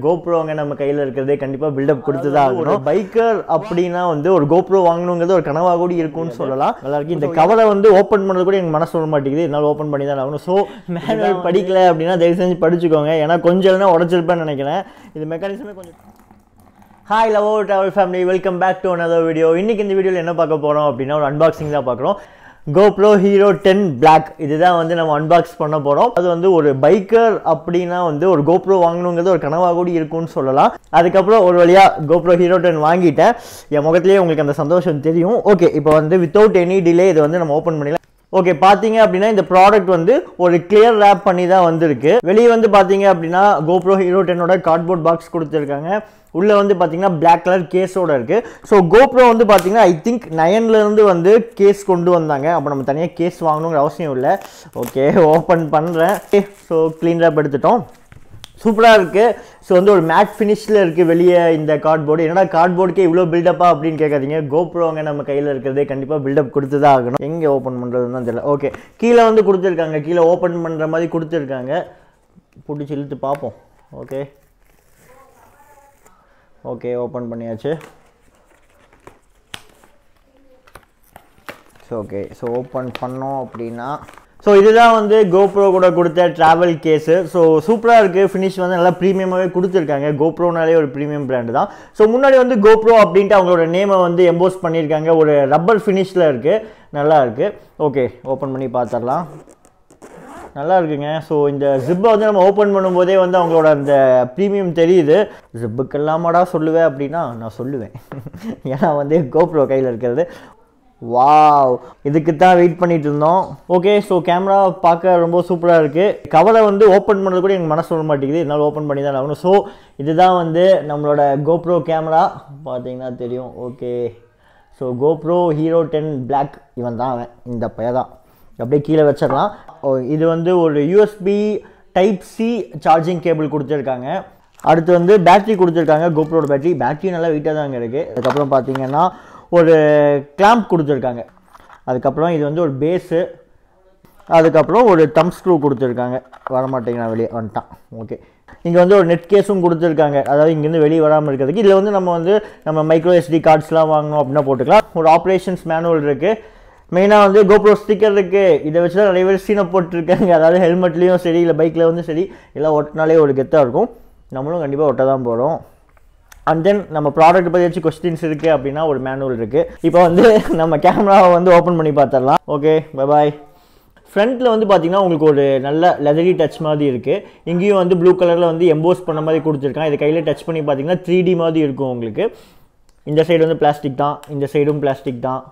GoPro நம்ம கையில இருக்கிறதே கண்டிப்பா பில்டப் கொடுத்துதான் ஆகணும். பைக்கர் அப்படினா வந்து ஒரு GoPro வாங்கணும்ங்கிறது ஒரு கனவா கூட இருக்கும்னு சொல்லலாம். நல்லா இருக்கு. இந்த கவரை வந்து ஓபன் பண்ணது கூட எனக்கு மனசு வர மாட்டேங்குது. என்னால ஓபன் பண்ணி தான் ஆகணும். சோ மேனுவல் படிக்கல அப்படினா தயவு செஞ்சு படிச்சுக்கோங்க. ஏன்னா கொஞ்சம்னா உடைச்சிருப்பேன்னு நினைக்கிறேன். இது மெக்கானிசமே கொஞ்சம் Hi loveovertravel family, welcome back to another video. இன்னைக்கு இந்த வீடியோல என்ன பார்க்க போறோம் அப்படினா ஒரு அன்பாக்சிங் தான் பார்க்கறோம். GoPro Hero 10 Black இதுதான் வந்து நம்ம அன்பாக்ஸ் பண்ண போறோம். அது வந்து ஒரு பைக்கர் அப்படினா வந்து ஒரு GoPro வாங்கணும்ங்கிறது ஒரு கனவா கூட இருக்கும்னு சொல்லலாம். அதுக்கு அப்புறம் ஒரு வழியா GoPro Hero 10 வாங்கிட்டேன். என் முகத்திலேயே உங்களுக்கு அந்த சந்தோஷம் தெரியும். ஓகே, இப்போ வந்து without any delay இது வந்து நம்ம ஓபன் பண்ணிடலாம். ஓகே, பாத்தீங்க அப்படினா இந்த ப்ராடக்ட் வந்து ஒரு கிளியர் ராப் பண்ணி தான் வந்திருக்கு. வெளிய வந்து பாத்தீங்க அப்படினா GoPro Hero 10 ஓட கார்ட்போர்ட் பாக்ஸ் கொடுத்திருக்காங்க. உள்ள வந்து பாத்தீங்கன்னா Black கலர் கேஸோட இருக்கு. சோ GoPro வந்து பாத்தீங்கன்னா ஐ திங்க் 9ல இருந்து வந்து கேஸ் கொண்டு வந்தாங்க. அப்ப நம்ம தனியா கேஸ் வாங்கணும்ங்கற அவசியம் இல்ல. ஓகே, ஓபன் பண்றேன். சோ க்ளீன் ராப் எடுத்துட்டோம். சூப்பரா இருக்கு. சோ வந்து ஒரு மேட் ஃபினிஷ்ல இருக்கு வெளிய இந்த கார்ட்போர்ட். என்னடா கார்ட்போர்டுக்கே இவ்ளோ பில்டப்பா அப்படினு கேட்காதீங்க. GoProங்க நம்ம கையில இருக்கிறதே கண்டிப்பா பில்டப் கொடுத்துதான் ஆகணும். எங்க ஓபன் பண்றதுன்னு தான் தெரியல. ஓகே, கீழ வந்து கொடுத்திருக்காங்க. கீழ ஓபன் பண்ற மாதிரி கொடுத்திருக்காங்க. புடிச்சு இழுத்து பாப்போம். ஓகே ஓகே, ஓபன் பண்ணியாச்சு. ஓகே, ஸோ ஓப்பன் பண்ணோம் அப்படின்னா ஸோ இதுதான் வந்து GoPro கூட கொடுத்த ட்ராவல் கேஸு. ஸோ சூப்பராக இருக்குது. ஃபினிஷ் வந்து நல்லா ப்ரீமியமாகவே கொடுத்துருக்காங்க. GoProனாலே ஒரு ப்ரீமியம் பிராண்டு தான். ஸோ முன்னாடி வந்து GoPro அப்படின்ட்டு அவங்களோட நேமை வந்து எம்போஸ் பண்ணியிருக்காங்க. ஒரு ரப்பர் ஃபினிஷில் இருக்குது. நல்லா இருக்குது. ஓகே, ஓப்பன் பண்ணி பார்த்துடலாம். நல்லா இருக்குங்க. ஸோ இந்த ஜிப்பை வந்து நம்ம ஓப்பன் பண்ணும்போதே வந்து அவங்களோட அந்த ப்ரீமியம் தெரியுது. ஜிப்புக்கெல்லாமாடா சொல்லுவேன் அப்படின்னா நான் சொல்லுவேன். ஏன்னா வந்து GoPro கையில் இருக்கிறது. வாவ், இதுக்கு தான் வெயிட் பண்ணிட்டு இருந்தோம். ஓகே, ஸோ கேமரா பார்க்க ரொம்ப சூப்பராக இருக்குது. கவரை வந்து ஓப்பன் பண்ணது கூட எனக்கு மனசு வர மாட்டேங்குது. என்னால் ஓப்பன் பண்ணி தான் ஆகணும். ஸோ இதுதான் வந்து நம்மளோட GoPro கேமரா. பார்த்தீங்கன்னா தெரியும். Okay, so GoPro Hero 10 Black இவன் தான் அவன். இந்த பையன் தான். அப்படியே கீழே வச்சிடலாம். இது வந்து ஒரு USB Type-C சார்ஜிங் கேபிள் கொடுத்துருக்காங்க. அடுத்து வந்து பேட்டரி கொடுத்துருக்காங்க. GoProட பேட்டரி நல்லா வெயிட்டாக தாங்க இருக்குது. அதுக்கப்புறம் பார்த்தீங்கன்னா ஒரு கிளாம்ப் கொடுத்துருக்காங்க. அதுக்கப்புறம் இது வந்து ஒரு பேஸு. அதுக்கப்புறம் ஒரு தம் ஸ்க்ரூ கொடுத்துருக்காங்க. வரமாட்டேங்க, வெளியே வந்துட்டான். ஓகே, இங்கே வந்து ஒரு நெட் கேஸும் கொடுத்துருக்காங்க. அதாவது இங்கேருந்து வெளியே வராமல் இருக்கிறதுக்கு. இதில் வந்து நம்ம மைக்ரோ SD கார்ட்ஸ்லாம் வாங்கணும் அப்படின்னா போட்டுக்கலாம். ஒரு ஆப்ரேஷன்ஸ் மேனுவல் இருக்குது. மெயினாக வந்து GoPro ஸ்டிக்கர் இருக்குது. இதை வச்சு தான் நிறைய பேர் சீனை போட்டுருக்காங்க. அதாவது ஹெல்மெட்லேயும் சரி, இல்லை பைக்கில் வந்து சரி, எல்லாம் ஒட்டினாலே ஒரு கெத்தாக இருக்கும். நம்மளும் கண்டிப்பாக ஒட்ட தான் போகிறோம். அண்ட் தென் நம்ம ப்ராடக்ட் பற்றி வச்சு கொஸ்டின்ஸ் இருக்குது அப்படின்னா ஒரு மேனுவல் இருக்குது. இப்போ வந்து நம்ம கேமராவை வந்து ஓப்பன் பண்ணி பார்த்துடலாம். Okay, bye. ஃப்ரண்ட்டில் வந்து பார்த்தீங்கன்னா உங்களுக்கு ஒரு நல்ல லெதரி டச் மாதிரி இருக்குது. இங்கேயும் வந்து ப்ளூ கலரில் வந்து எம்போஸ் பண்ண மாதிரி கொடுத்துருக்கான். இது கையில் டச் பண்ணி பார்த்தீங்கன்னா 3D மாதிரி இருக்கும் உங்களுக்கு. இந்த சைடு வந்து பிளாஸ்டிக் தான், இந்த சைடும் பிளாஸ்டிக் தான்,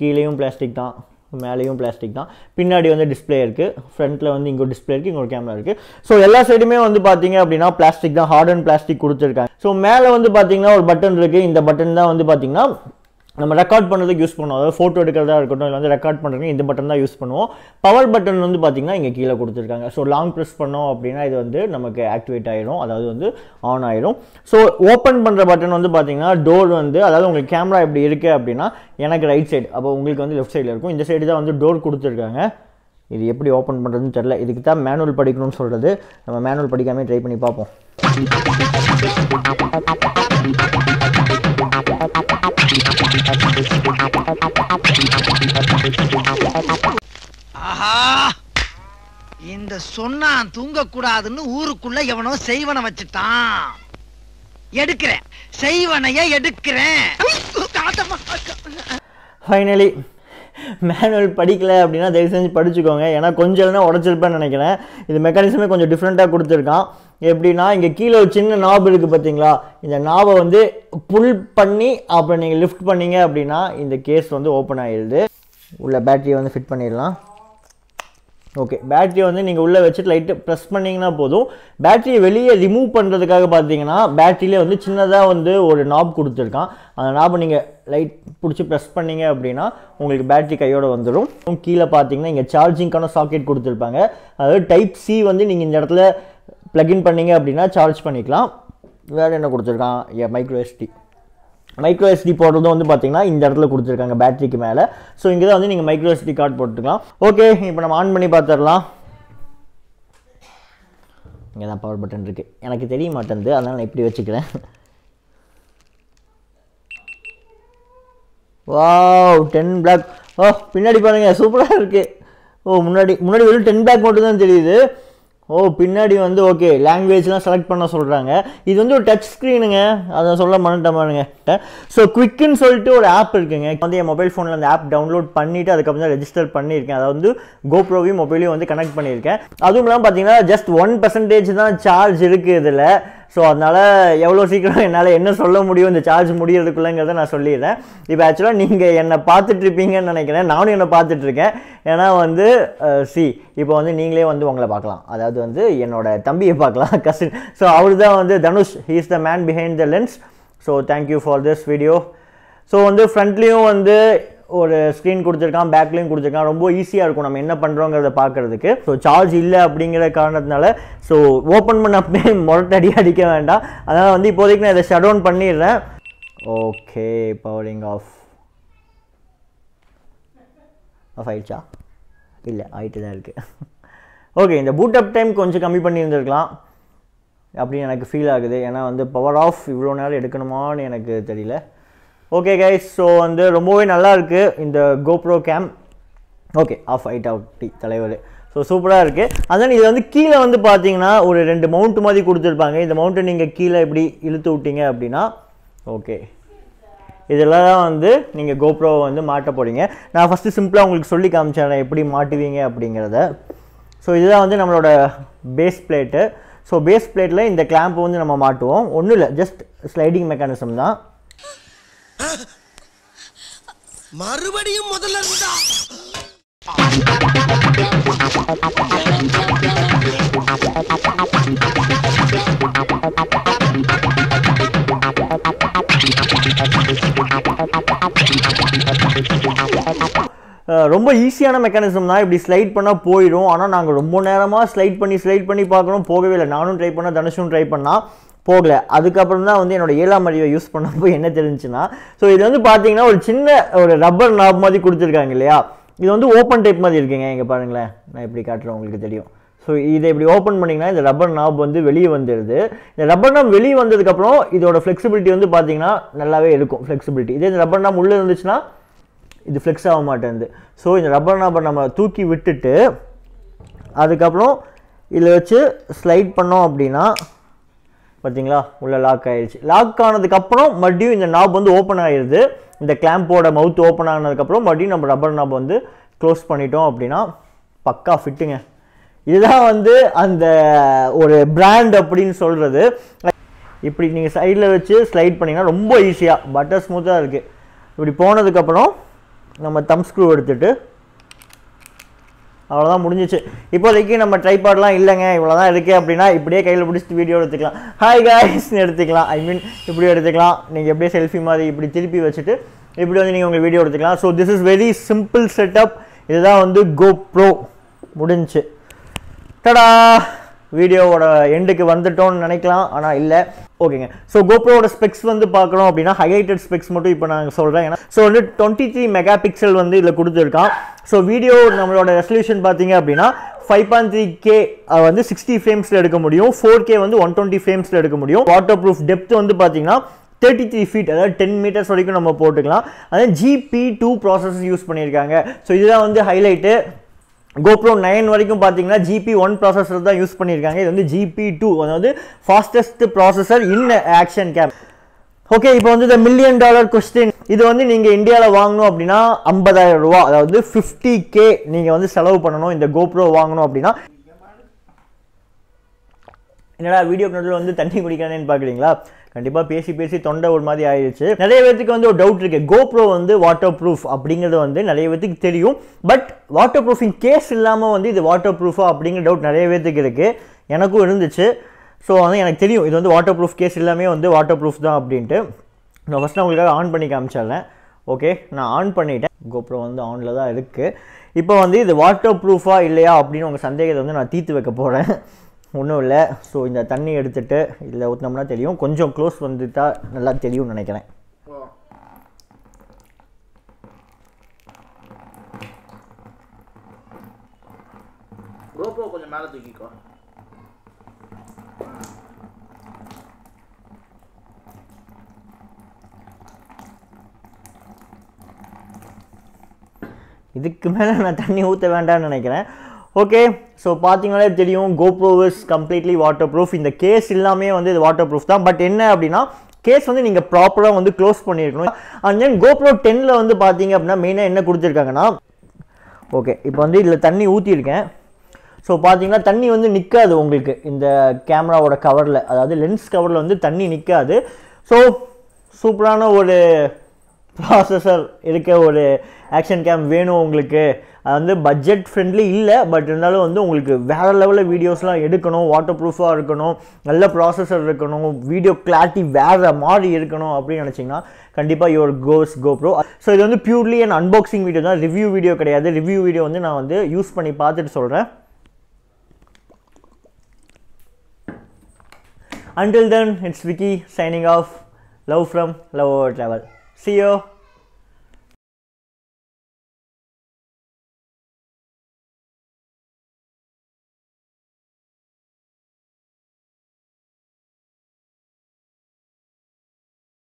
கீழேயும் பிளாஸ்டிக் தான், மேலேயும் பிளாஸ்டிக் தான். பின்னாடி வந்து டிஸ்பிளே இருக்குது. ஃப்ரண்ட்டில் வந்து இங்கே ஒரு டிஸ்பிளே இருக்குது, இங்கே ஒரு கேமரா இருக்குது. ஸோ எல்லா சைடுமே வந்து பார்த்தீங்க அப்படின்னா பிளாஸ்டிக் தான், ஹார்ட் அண்ட் பிளாஸ்டிக் கொடுத்துருக்காங்க. ஸோ மேலே வந்து பார்த்தீங்கன்னா ஒரு பட்டன் இருக்குது. இந்த பட்டன் தான் வந்து பார்த்தீங்கன்னா நம்ம ரெக்கார்ட் பண்ணுறதுக்கு யூஸ் பண்ணுவோம். அதாவது ஃபோட்டோ எடுக்கிறதா இருக்கட்டும், இல்லை வந்து ரெக்கார்ட் பண்ணுறதுக்கு இந்த பட்டன் தான் யூஸ் பண்ணுவோம். பவர் பட்டன் வந்து பார்த்தீங்கன்னா இங்கே கீழே கொடுத்துருக்காங்க. ஸோ லாங் ப்ரெஸ் பண்ணோம் அப்படின்னா இது வந்து நமக்கு ஆக்டிவேட் ஆகிடும், அதாவது வந்து ஆன் ஆகிடும். ஸோ ஓப்பன் பண்ணுற பட்டன் வந்து பார்த்தீங்கன்னா டோர் வந்து, அதாவது உங்களுக்கு கேமரா இப்படி இருக்குது அப்படின்னா எனக்கு ரைட் சைடு, அப்போ உங்களுக்கு வந்து லெஃப்ட் சைடில் இருக்கும். இந்த சைடு தான் வந்து டோர் கொடுத்துருக்காங்க. இது எப்படி ஓப்பன் பண்ணுறதுன்னு தெரில. இதுக்கு தான் மேனுவல் படிக்கணும்னு சொல்கிறது. நம்ம மேனுவல் படிக்காமல் ட்ரை பண்ணி பார்ப்போம். ஆஹா, இந்த சொன்னா தூங்க கூடாதுன்னு ஊருக்குள்ள எவனோ செய்வன வச்சுட்டான். எடுக்கிறேன், செய்வனைய எடுக்கிறேன். ஃபைனலி மேனுவல் படிக்கல அப்படின்னா தயவு செஞ்சு படிச்சுக்கோங்க. ஏன்னா கொஞ்சம்னா உடச்சிருப்பேன்னு நினைக்கிறேன். இது மெக்கானிசமே கொஞ்சம் டிஃப்ரெண்ட்டாக கொடுத்துருக்கான். எப்படின்னா இங்கே கீழே ஒரு சின்ன நாப் இருக்குது பார்த்தீங்களா, இந்த நாபை வந்து புல் பண்ணி அப்புறம் நீங்கள் லிஃப்ட் பண்ணீங்க அப்படின்னா இந்த கேஸ் வந்து ஓப்பன் ஆகிடுது. உள்ள பேட்டரியை வந்து ஃபிட் பண்ணிடலாம். ஓகே, பேட்டரியை வந்து நீங்கள் உள்ளே வச்சுட்டு லைட்டு ப்ரெஸ் பண்ணிங்கன்னா போதும். பேட்டரியை வெளியே ரிமூவ் பண்ணுறதுக்காக பார்த்தீங்கன்னா பேட்டரியிலே வந்து சின்னதாக வந்து ஒரு நாப் கொடுத்துருக்கான். அந்த நாபை நீங்கள் லைட் பிடிச்சி ப்ரெஸ் பண்ணிங்க அப்படின்னா உங்களுக்கு பேட்டரி கையோடு வந்துடும். கீழே பார்த்தீங்கன்னா இங்கே சார்ஜிங்கான சாக்கெட் கொடுத்துருப்பாங்க. அதாவது Type-C வந்து நீங்கள் இந்த இடத்துல ப்ளக்இன் பண்ணிங்க அப்படின்னா சார்ஜ் பண்ணிக்கலாம். வேறு என்ன கொடுத்துருக்கான், மைக்ரோ SD போடுறதும் வந்து பார்த்தீங்கன்னா இந்த இடத்துல கொடுத்துருக்காங்க பேட்டரிக்கு மேலே. ஸோ இங்கே தான் வந்து நீங்கள் மைக்ரோ SD கார்டு போட்டுக்கலாம். ஓகே, இப்போ நம்ம ஆன் பண்ணி பார்த்துடலாம். இங்கே தான் பவர் பட்டன் இருக்குது. எனக்கு தெரிய மாட்டேங்குது, அதனால் நான் இப்படி வச்சுக்கிறேன். Wow 10 black. ஓ பின்னாடி பாருங்கள் சூப்பராக இருக்குது. ஓ முன்னாடி வெறும் 10 பிளாக் மட்டும் தான் தெரியுது. ஓ பின்னாடி வந்து ஓகே லாங்குவேஜ்லாம் செலக்ட் பண்ண சொல்கிறாங்க. இது வந்து ஒரு டச் ஸ்க்ரீனுங்க, அதை சொல்ல மறந்துட்டேன். ஸோ குவிக்குன்னு சொல்லிட்டு ஒரு ஆப் இருக்குங்க. வந்து என் மொபைல் ஃபோனில் அந்த ஆப் டவுன்லோட் பண்ணிவிட்டு அதுக்கப்புறம் தான் ரெஜிஸ்டர் பண்ணியிருக்கேன். அதை வந்து கோப்ரோவையும் மொபைலையும் வந்து கனெக்ட் பண்ணியிருக்கேன். அதுவும் இல்லாமல் பார்த்தீங்கன்னா ஜஸ்ட் 1% தான் சார்ஜ் இருக்குது இதில். ஸோ அதனால் எவ்வளோ சீக்கிரம் என்னால் என்ன சொல்ல முடியும் இந்த சார்ஜ் முடியறதுக்குள்ளங்கிறத நான் சொல்லிடுறேன். இப்போ ஆக்சுவலாக நீங்கள் என்னை பார்த்துட்ருப்பீங்கன்னு நினைக்கிறேன், நானும் என்னை பார்த்துட்ருக்கேன். ஏன்னா வந்து இப்போ வந்து நீங்களே வந்து உங்களை பார்க்கலாம், அதாவது வந்து என்னோட தம்பியை பார்க்கலாம், கசின். ஸோ அவர் தான் வந்து Dhanush, he is the man behind the lens. So thank you for this video. So வந்து ஃப்ரண்ட்லேயும் வந்து ஒரு ஸ்க்ரீன் கொடுத்துருக்கான், பேக்லேயும் கொடுத்துருக்கான். ரொம்ப ஈஸியாக இருக்கும் நம்ம என்ன பண்ணுறோங்கிறத பார்க்குறதுக்கு. ஸோ சார்ஜ் இல்லை அப்படிங்கிற காரணத்தினால ஸோ ஓப்பன் பண்ண அப்படியே முரட்டடி அடிக்க வேண்டாம். அதனால் வந்து இப்போதைக்கு நான் இதை ஷட் டவுன் பண்ணிடுறேன். ஓகே பவரிங் ஆஃப் ஆயிடுச்சா? இல்லை ஆகிட்டு தான் இருக்குது. ஓகே இந்த பூட் அப் டைம் கொஞ்சம் கம்மி பண்ணியிருந்துருக்கலாம் அப்படின்னு எனக்கு ஃபீல் ஆகுது. ஏன்னா வந்து பவர் ஆஃப் இவ்வளோ நேரம் எடுக்கணுமான்னு எனக்கு தெரியல. ஓகே கைஸ், ஸோ வந்து ரொம்பவே நல்லா இருக்குது இந்த கோப்ரோ கேம். ஓகே ஆஃப் ஆகிட்டா தலைவர். ஸோ சூப்பராக இருக்குது. அதான் இது வந்து கீழே வந்து பார்த்தீங்கன்னா ஒரு 2 மவுண்ட் மாதிரி கொடுத்துருப்பாங்க. இந்த மவுண்ட்டை நீங்கள் கீழே இப்படி இழுத்து விட்டீங்க அப்படின்னா ஓகே இதெல்லாம் தான் வந்து நீங்கள் கோப்ரோவை வந்து மாட்ட போகிறீங்க. நான் ஃபஸ்ட்டு சிம்பிளாக உங்களுக்கு சொல்லி காமிச்சேன் எப்படி மாட்டுவீங்க அப்படிங்கிறத. ஸோ இதுதான் வந்து நம்மளோட பேஸ் பிளேட்டு. ஸோ பேஸ் பிளேட்டில் இந்த கிளாம்பை வந்து நம்ம மாட்டுவோம். ஒன்றும் இல்லை, ஜஸ்ட் ஸ்லைடிங் மெக்கானிசம் தான். மறுபடியும் முதல்ல இருந்தா ரொம்ப ஈஸியான மெக்கானிசம் தான். இப்படி ஸ்லைட் பண்ணால் போயிடும். ஆனால் நாங்கள் ரொம்ப நேரமாக ஸ்லைட் பண்ணி பார்க்கணும், போகவே இல்லை. நானும் ட்ரை பண்ணேன், தனுஷும் ட்ரை பண்ணால் போகல. அதுக்கப்புறம் தான் வந்து என்னோட 7ஆம் அறிவை யூஸ் பண்ணப்போ என்ன தெரிஞ்சுன்னா, ஸோ இது வந்து பார்த்தீங்கன்னா ஒரு சின்ன ஒரு ரப்பர் நாப் மாதிரி கொடுத்துருக்காங்க இல்லையா. இது வந்து ஓப்பன் டைப் மாதிரி இருக்குங்க. இங்கே பாருங்களேன், நான் இப்படி காட்டுறேன் உங்களுக்கு தெரியும். ஸோ இதை இப்படி ஓப்பன் பண்ணிங்கன்னா இந்த ரப்பர் நாப் வந்து வெளியே வந்துடுது. இந்த ரப்பர் நாப் வெளியே வந்ததுக்கப்புறம் இதோட ஃப்ளெக்சிபிலிட்டி வந்து பார்த்தீங்கன்னா நல்லாவே இருக்கும் ஃப்ளெக்சிபிலிட்டி. இதே இந்த ரப்பர் நாப் உள்ளே இருந்துச்சுன்னா இது ஃப்ளெக்ஸ் ஆக மாட்டேங்குது. ஸோ இந்த ரப்பர் நாப்பை நம்ம தூக்கி விட்டுட்டு அதுக்கப்புறம் இதில் வச்சு ஸ்லைட் பண்ணோம் அப்படின்னா பார்த்தீங்களா உள்ளே லாக் ஆகிடுச்சு. லாக் ஆனதுக்கப்புறம் மறுபடியும் இந்த நாப் வந்து ஓப்பன் ஆகிடுது. இந்த கிளாம்போட மவுத் ஓப்பன் ஆனதுக்கப்புறம் மறுபடியும் நம்ம ரப்பர் நாப் வந்து க்ளோஸ் பண்ணிட்டோம் அப்படின்னா பக்கா ஃபிட்டுங்க. இதுதான் வந்து அந்த ஒரு பிராண்ட் அப்படின்னு சொல்கிறது. இப்படி நீங்கள் சைடில் வச்சு ஸ்லைட் பண்ணிங்கன்னா ரொம்ப ஈஸியாக பட்டர் ஸ்மூத்தாக இருக்குது. இப்படி போனதுக்கப்புறம் நம்ம தம் ஸ்க்ரூ எடுத்துகிட்டு அவ்வளோதான் முடிஞ்சிச்சு. இப்போதைக்கு நம்ம ட்ரைபாட்லாம் இல்லைங்க, இவ்வளோ தான் இருக்குது அப்படின்னா இப்படியே கையில் பிடிச்சிட்டு வீடியோ எடுத்துக்கலாம். ஹாய் காய்ஸ்னு எடுத்துக்கலாம். ஐ மீன் இப்படி எடுத்துக்கலாம். நீங்கள் எப்படியே செல்ஃபி மாதிரி இப்படி திருப்பி வச்சுட்டு இப்படி வந்து நீங்கள் உங்கள் வீடியோ எடுத்துக்கலாம். So this is very simple setup. இதுதான் வந்து கோப்ரோ முடிஞ்சு. டடா வீடியோவோட எண்டுக்கு வந்துட்டோன்னு நினைக்கலாம், ஆனால் இல்லை. ஓகேங்க. ஸோ கோப்ரோவோட ஸ்பெக்ஸ் வந்து பார்க்குறோம் அப்படின்னா ஹைலைட்டட் ஸ்பெக்ஸ் மட்டும் இப்போ நான் சொல்கிறேன். ஏன்னா ஸோ வந்து 23 மெகா பிக்சல் வந்து இதில் கொடுத்துருக்கான். ஸோ வீடியோ நம்மளோட ரெசல்யூஷன் பார்த்தீங்க அப்படின்னா 5.3K வந்து 60 ஃப்ரேம்ஸில் எடுக்க முடியும். 4K வந்து 120 ஃப்ரேம்ஸில் எடுக்க முடியும். வாட்டர் ப்ரூஃப் டெப்த் வந்து பார்த்தீங்கன்னா 33 feet, அதாவது 10 meters வரைக்கும் நம்ம போட்டுக்கலாம். அதாவது GP2 ப்ராசஸர் யூஸ் பண்ணியிருக்காங்க. ஸோ இதுதான் வந்து ஹைலைட்டு. GoPro 9 வரைக்கும் பார்த்தீங்கன்னா GP1 ப்ராசஸர் தான் யூஸ் பண்ணியிருக்காங்க. இது வந்து GP2, அதாவது fastest processor in action game. Okay, இப்போ வந்து இந்த $1 million கொஸ்டின். இது வந்து நீங்கள் இந்தியாவில் வாங்கணும் அப்படின்னா 50,000 ரூபா, அதாவது 50K நீங்கள் வந்து செலவு பண்ணணும் இந்த GoPro வாங்கணும் அப்படின்னா. என்னடா வீடியோ நடுவில் வந்து தண்ணி குடிக்கிறேன்னு பார்க்குறீங்களா? கண்டிப்பாக பேசி பேசி தொண்டை ஒரு மாதிரி ஆயிடுச்சு. நிறைய பேருக்கு வந்து ஒரு டவுட் இருக்குது, GoPro வந்து வாட்டர் ப்ரூஃப் அப்படிங்கிறது வந்து நிறைய பேருக்கு தெரியும். பட் வாட்டர் ப்ரூஃபிங் கேஸ் இல்லாமல் வந்து இது வாட்டர் ப்ரூஃபா அப்படிங்கிற டவுட் நிறைய பேருக்கு இருக்குது. எனக்கும் இருந்துச்சு. ஸோ வந்து எனக்கு தெரியும் இது வந்து வாட்டர் ப்ரூஃப் கேஸ் எல்லாமே வந்து வாட்டர் ப்ரூஃப் தான் அப்படின்ட்டு. நான் ஃபஸ்ட் உங்களுக்காக ஆன் பண்ணி காமிச்சிடறேன். ஓகே, நான் ஆன் பண்ணிட்டேன். GoPro வந்து ஆனில் தான் இருக்குது. இப்போ வந்து இது வாட்டர் ப்ரூஃபா இல்லையா அப்படின்னு உங்கள் சந்தேகத்தை வந்து நான் தீர்த்து வைக்க போகிறேன். ஒன்றும் இல்லை. ஸோ இந்த தண்ணி எடுத்துகிட்டு இதில் ஊற்றினோம்னா தெரியும். கொஞ்சம் க்ளோஸ் வந்துட்டா நல்லா தெரியும்னு நினைக்கிறேன். GoPro கொஞ்சம் மேலே தூக்கிக்கோ. இதுக்கு மேலே நான் தண்ணி ஊற்ற வேண்டாம்னு நினைக்கிறேன். ஓகே, ஸோ பார்த்தீங்களே தெரியும் GoPro is completely water proof. இந்த கேஸ் எல்லாமே வந்து இது வாட்டர் ப்ரூஃப் தான். பட் என்ன அப்படின்னா கேஸ் வந்து நீங்கள் ப்ராப்பராக வந்து க்ளோஸ் பண்ணியிருக்கணும். அண்ட் தென் GoPro 10ல் வந்து பார்த்தீங்க அப்படின்னா மெயினாக என்ன கொடுத்துருக்காங்கன்னா, ஓகே இப்போ வந்து இதில் தண்ணி ஊற்றிருக்கேன். ஸோ பார்த்தீங்கன்னா தண்ணி வந்து நிற்காது உங்களுக்கு இந்த கேமராவோட கவரில், அதாவது லென்ஸ் கவரில் வந்து தண்ணி நிற்காது. ஸோ சூப்பரான ஒரு ப்ராசஸர் இருக்க ஒரு ஆக்ஷன் கேம் வேணும் உங்களுக்கு. அது வந்து பட்ஜெட் ஃப்ரெண்ட்லி இல்லை, பட் இருந்தாலும் வந்து உங்களுக்கு வேறு லெவலில் வீடியோஸ்லாம் எடுக்கணும், வாட்டர் ப்ரூஃபாக இருக்கணும், நல்ல ப்ராசஸர் இருக்கணும், வீடியோ கிளாரிட்டி வேறு மாதிரி இருக்கணும் அப்படின்னு நினச்சிங்கன்னா கண்டிப்பாக யுவர் GoPro. ஸோ இது வந்து பியூர்லி அண்ட் அன்பாக்சிங் வீடியோ தான், ரிவ்யூ வீடியோ கிடையாது. ரிவ்யூ வீடியோ வந்து நான் வந்து யூஸ் பண்ணி பார்த்துட்டு சொல்கிறேன். Until then, it's Vicky signing off. Love from Love Over Travel. See you.